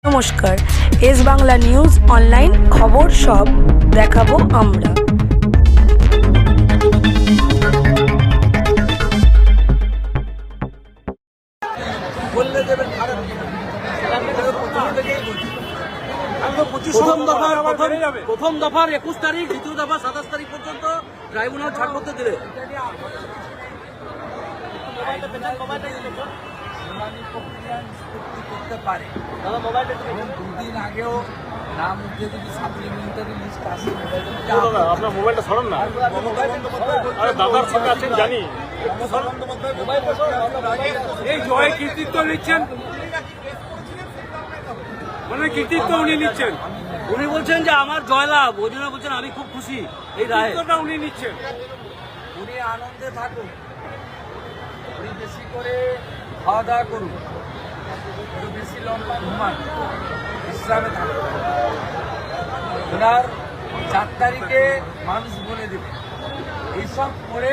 নমস্কার, S Bangla news online খবর সব দেখাবো আমরা। প্রথম দফার 21 তারিখ, দ্বিতীয় দফা 27 তারিখ পর্যন্ত ট্রাইব্যুনাল ছাড় করতে দিলে করতে পারে। এবং দুদিন আগেও নাম উঠে যদি সাপ্লিমেন্টারি লিস্ট আসে, আপনার মোবাইলটা সরান না। আরে দাদার সঙ্গে আছেন জানি। এই জয় কৃতিত্ব নিচ্ছেন, মানে কৃতিত্ব উনি নিচ্ছেন। উনি বলছেন যে আমার জয়লাভ, ওই জন্য বলছেন আমি খুব খুশি এই রায়। কৃতিত্বটা উনি নিচ্ছেন। উনি আনন্দে থাকুন, উনি বেশি করে খাওয়া দাওয়া করুন, একটু বেশি লম্বা ঘুমান, বিশ্রামে থাকুন। ওনার 4 তারিখে মানুষ বলে দেবে। এইসব করে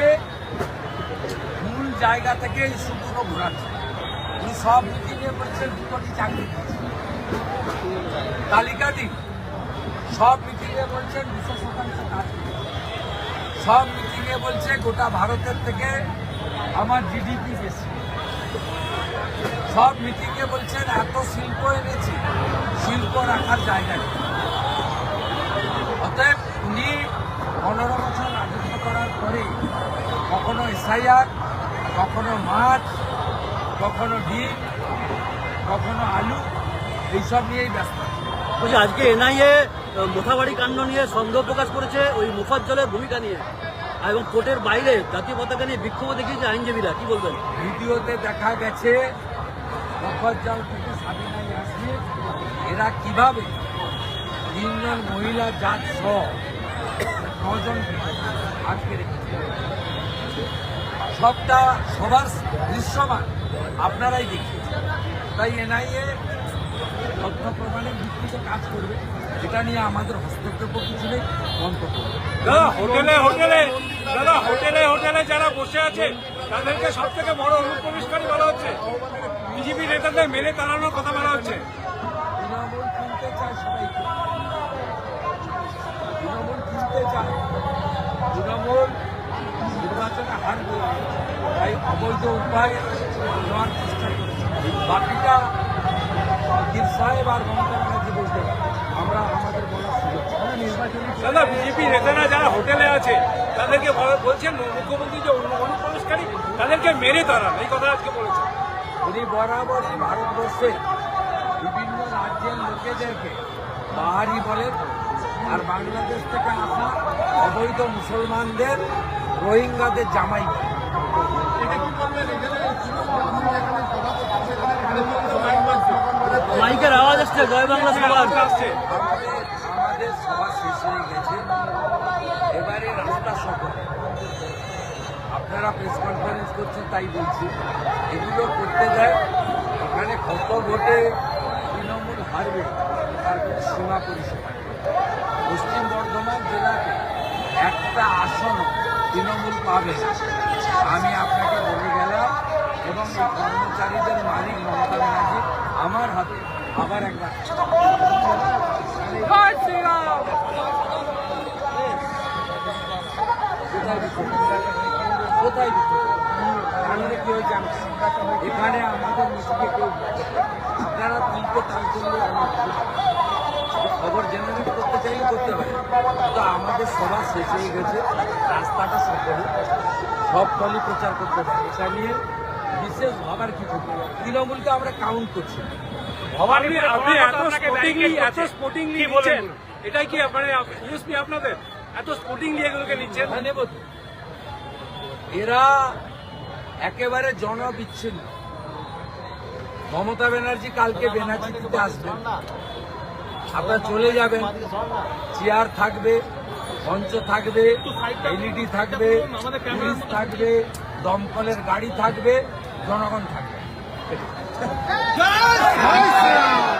মূল জায়গা থেকে ইস্যুগুলো ঘোরাচ্ছে। উনি সব মিটিংয়ে বলছেন 2 কোটি চাকরি দিচ্ছে, তালিকা দিন। সব মিটিংয়ে বলছেন 200% কাজ করছে। সব মিটিংয়ে বলছে গোটা ভারতের থেকে আমার জিডিপি বেশি। সব মিটিংয়ে বলছেন এত শিল্প এনেছি, শিল্প রাখার জায়গা নেই। অতএব উনি 15 বছর রাজত্ব করার পরে কখনো এসআইআর, কখনো মাছ, কখনো ডিম, কখনো আলু, এইসব নিয়েই ব্যস্ত। বলছি আজকে এনআইএ মোথাবাড়ি কাণ্ড নিয়ে সন্দেহ প্রকাশ করেছে ওই মোফাজ্জলের ভূমিকা নিয়ে, এবং কোর্টের বাইরে জাতীয় পতাকা নিয়ে বিক্ষোভ দেখিয়েছে আইনজীবীরা। কি বলবেন? ভিডিওতে দেখা গেছে মোফাজ্জল থেকে সাবিনা ইয়াসমিন এরা কিভাবে 3 জন মহিলা জাত সহ 9 জন আটকে রেখেছে। সবটা সবার দৃশ্যমান আপনারাই দেখিয়েছেন। তাই এনআইএ তথ্য প্রমাণের ভিত্তিতে কাজ করবে, এটা নিয়ে আমাদের হস্তক্ষেপ কিছু নেই, মন্তব্য করবে। হোটেলে যারা বসে আছে তাদেরকে সব থেকে বড় অনুপ্রবেশকারী বলা হচ্ছে। বিজেপি নেতাদের মেলে তাড়ানোর কথা বলা হচ্ছে। তৃণমূল কিনতে চায় সবাইকে, তৃণমূল কিনতে চায়। তৃণমূল নির্বাচনে হারবে, তাই অবৈধ উপায় নেওয়ার চেষ্টা করছে। বাকিটা দিল সাহেব আর মমতা ব্যানার্জি বলতে পারে, আমরা আমাদের বলার সুযোগ। দাদা, বিজেপি নেতারা যারা হোটেলে আছে তাদেরকে বলছেন মুখ্যমন্ত্রী যে অনুপ্রবেশকারী, তাদেরকে মেরে তাড়ান, এই কথা আজকে বলেছেন। উনি বরাবরই ভারতবর্ষে বিভিন্ন রাজ্যের লোকেদেরকে বাহারি বলেন, আর বাংলাদেশ থেকে আসা অবৈধ মুসলমানদের রোহিঙ্গাদের জামাই বলেন। মাইকের আওয়াজ আসছে, জয় বাংলা সবার আসছে। আমাদের সভা শেষ হয়ে গেছে, এবারে রাস্তা সফর। আপনারা প্রেস কনফারেন্স করছেন তাই বলছি, এগুলো করতে দেয়। এখানে কত ভোটে তৃণমূল হারবে তার কোনো সীমা পরিষেবা নেই। পশ্চিম বর্ধমান জেলাতে একটা আসন তৃণমূল পাবে না, আমি আপনাকে বলে গেলাম। এবং এই কর্মচারীদের মালিক মমতা ব্যানার্জি আমার হাতে আবার একবার কোথায় তাহলে কি হয়েছে? এখানে আমাদের মিটিংয়ে কেউ আপনারা তুলতে তাল করলে খবর জেনারেট করতে চাইলে করতে পারে, তো আমাদের সভা শেষ হয়ে গেছে, রাস্তাটা সকলে সব ফলই প্রচার করতে পারে। এটা নিয়ে বিশেষ ভাবার কিছু নেই। তৃণমূলকে আমরা কাউন্ট করছি। আপনি এত স্পোর্টিংলি বলেন, এটাই কি মানে ইউএসপি আপনাদের? এত স্পোর্টিংলি এগুলোকে নিচ্ছেন? নেব তো। এরা একেবারে জনবিচ্ছিন্ন। মমতা ব্যানার্জি কালকে বেনাচিতে আসবেন, আপনারা চলে যাবেন, চেয়ার থাকবে, মঞ্চ থাকবে, এলইডি থাকবে, পুলিশ থাকবে, দমকলের গাড়ি থাকবে, জনগণ থাকবে।